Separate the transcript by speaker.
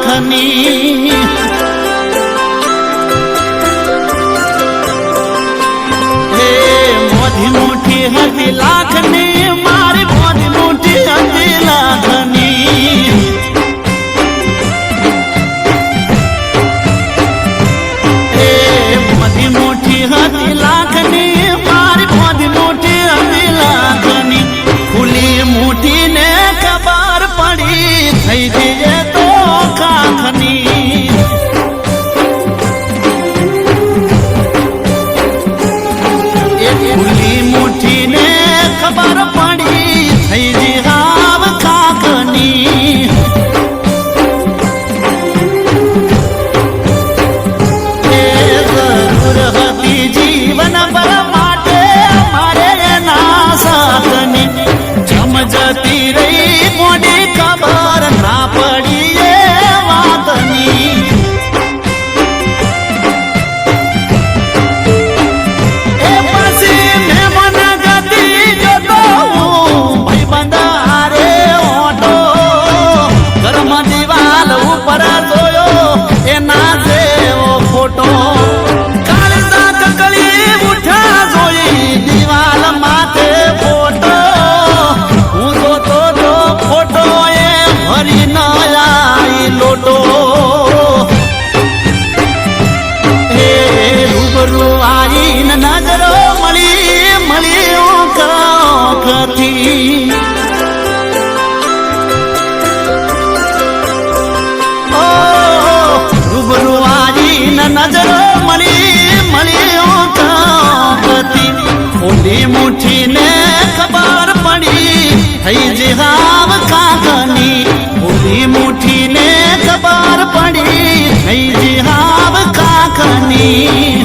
Speaker 1: લાખની હે મોધી મોટી હતી લાખની મારી મોધી મોટી હતી લાખની હે મોધી મોટી હતી લાખની મારી મોધી મોટી હતી લાખની ખુલી મોટી ને ખબર પડી થઈ જઈએ તો કાખની ખુલી મોટી ને ખબર પડી થઈ જઈ હાવ કાખની એ જરૂર હતી જીવન ભર માટે મારે એના સાથની જમ જતી રહી મોડી ખબર ના પડી એ વાતની એ પછી મેં મન ગતી જતો ભાઈ બંધારે ઓટો ઘરમાં દિવાલ ઉપર જોયો એના જેવો ફોટો કાળજા કકળી ઉઠા જોઈ દિવાલ માથે ફોટો હું જોતો તો ફોટો એ ભરી ન આઈ લોટો હે રૂબરૂ આઈને નજરો મળી ઓખથી ઓ રૂબરૂ આઈને નજરો મળી ઓખથી ખોલી મુઠ્ઠીને ખબર પડી થઈ જે હાવ કાગની ખોલી મુઠ્ઠીને ખબર પડી થઈ જે હાવ કાગની